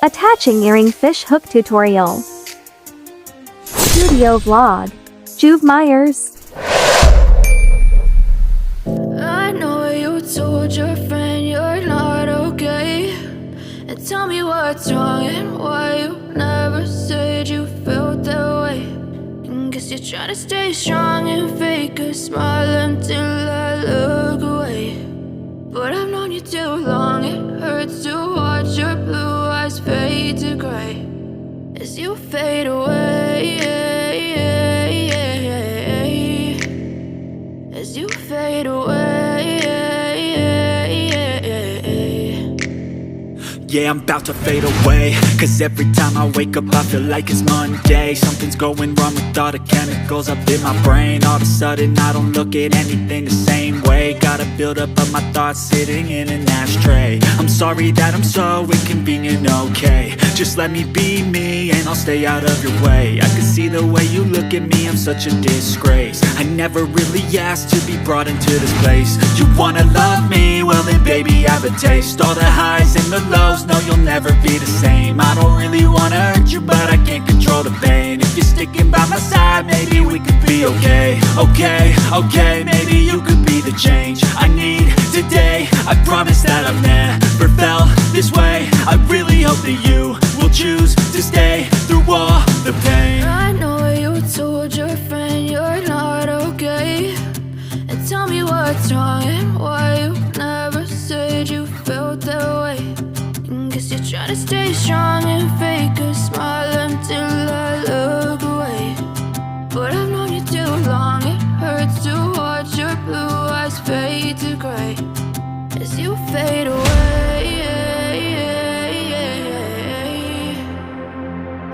Attaching earring fish hook tutorial. Studio vlog. Jiuv Myers. I know you told your friend you're not okay, and tell me what's wrong and why you never said you felt that way. And guess you're trying to stay strong and fake a smile until I look away. But I've known you too long, it hurts to watch your blue eyes fade to gray as you fade away, as you fade away. Yeah, I'm about to fade away, cause every time I wake up I feel like it's Monday. Something's going wrong with all the chemicals up in my brain. All of a sudden I don't look at anything the same way. Gotta build up of my thoughts sitting in an ashtray. I'm sorry that I'm so inconvenient, okay. Just let me be me and I'll stay out of your way. I can see the way you look at me, I'm such a disgrace. I never really asked to be brought into this place. You wanna love me? Well then baby I have a taste. All the highs and the lows, no you'll never be the same. I don't really wanna hurt you but I can't control the pain. If you're sticking by my side maybe we could be okay. Okay, maybe you could be the change I need today. I promise that I've never felt this way. I really hope that you will choose to stay through all the pain. I know you told your friend you're not okay, and tell me what's wrong and why you never said you felt that way. And guess you're trying to stay strong and fake a smile until I look away. But I've known you too long, it hurts to watch your blue eyes fade to gray as you fade away,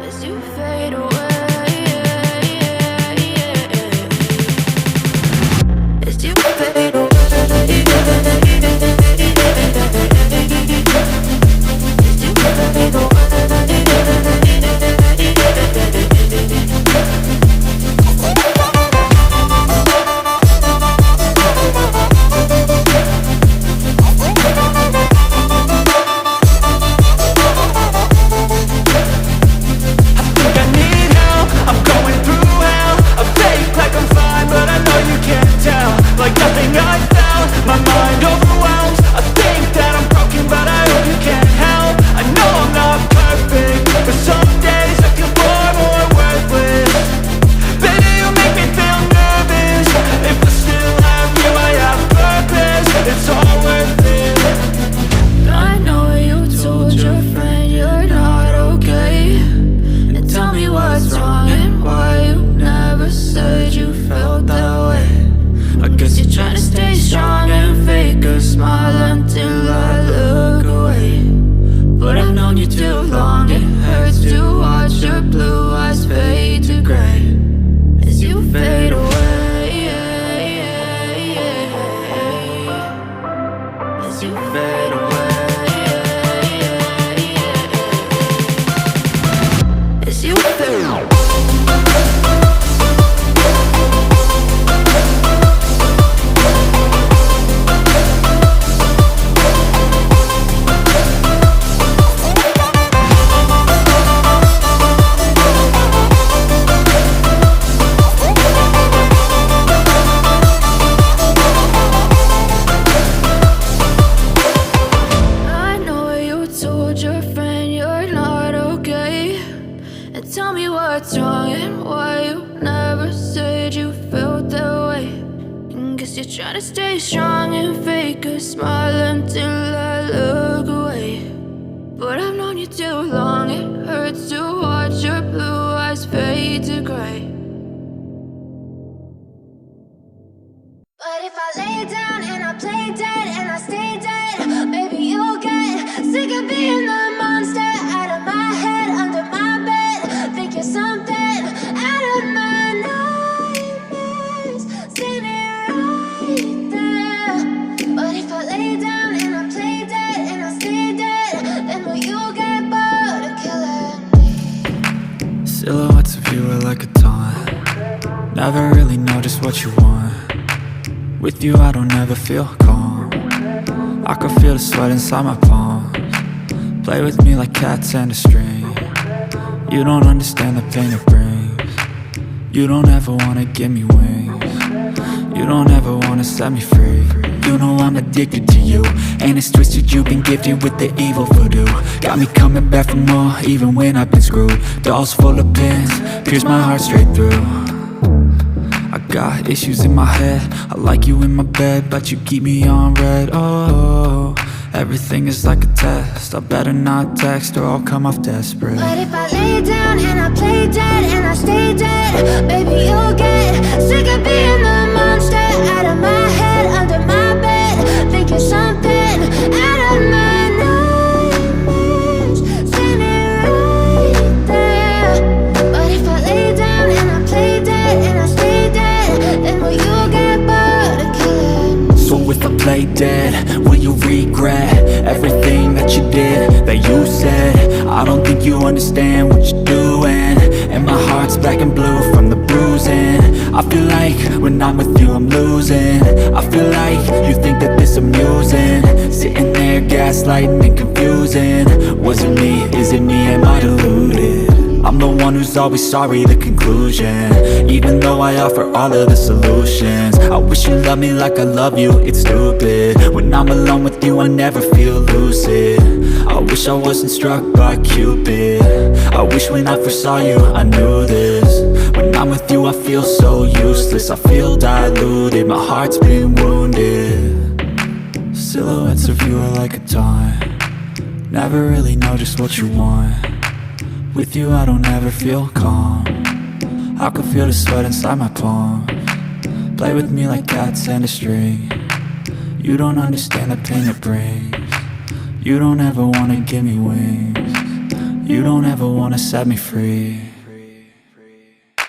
as you fade away, as you fade away. Try to stay strong and fake a smile until I look away. But I've known you too long, it hurts to watch your blue eyes fade to gray. But if I lay down and I play dead and I stay dead, maybe you'll get sick of being the monster out of my head, under my bed. Think you're something out of my nightmares, standing right there. But if I lay down and I play dead and I stay dead, then will you get bored of killing me? Silhouettes of you are like a taunt. Never really know just what you want. With you I don't ever feel calm. I can feel the sweat inside my palms. Play with me like cats and a string. You don't understand the pain it brings. You don't ever wanna give me wings. You don't ever wanna set me free. You know I'm addicted to you, and it's twisted, you've been gifted with the evil voodoo. Got me coming back for more, even when I've been screwed. Dolls full of pins, pierce my heart straight through. I got issues in my head, I like you in my bed, but you keep me on red. Oh, everything is like a test, I better not text or I'll come off desperate. But if I lay down and I play dead and I stay dead, baby, you'll get sick of being the monster out of my head, under my bed, thinking something out of my nightmares, standing right there. But if I lay down and I play dead and I stay dead, then will you get bored of killing me? So if I play dead, will you regret everything that you did, that you said? I don't think you understand what you're doing, and my heart's black and blue from the bruising. I feel like when I'm with you I'm losing. I feel like you think that this amusing, sitting there gaslighting and confusing. Was it me? Is it me? Am I deluded? I'm the one who's always sorry, the conclusion, even though I offer all of the solutions. I wish you loved me like I love you, it's stupid. When I'm alone with you I never feel lucid. I wish I wasn't struck by Cupid. I wish when I first saw you I knew this. When I'm with you I feel so useless, I feel diluted, my heart's been wounded. Silhouettes of you are like a taunt, never really know just what you want. With you I don't ever feel calm, I can feel the sweat inside my palms. Play with me like cats and a string. You don't understand the pain it brings. You don't ever wanna give me wings. You don't ever wanna set me free.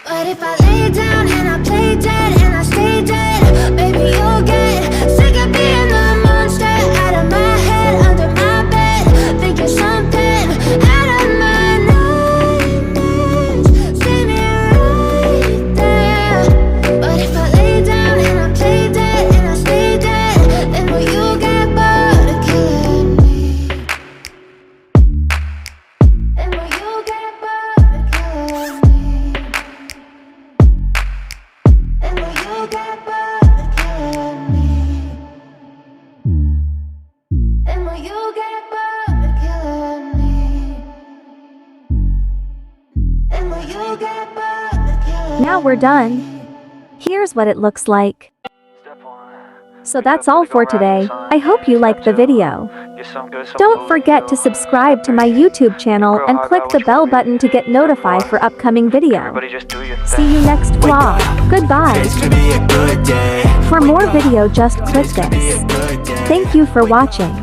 But if I lay down and I play dead and I stay dead, baby, you'll get sick of being the monster out of my head, under my bed, thinking something out of my nightmares, standing right there. But if I lay down and I play dead and I stay dead, then will you get bored of killing me? Then will you get bored of killing me? And will you get bored of killing me? And will you get bored of killing me? And will you get bored of killing me? Now we're done. Here's what it looks like. So that's all for today. I hope you liked the video. Don't forget to subscribe to my YouTube channel and click the bell button to get notified for upcoming video. See you next vlog. Goodbye. It's gonna be a good day. For more video just click this. Thank you for watching.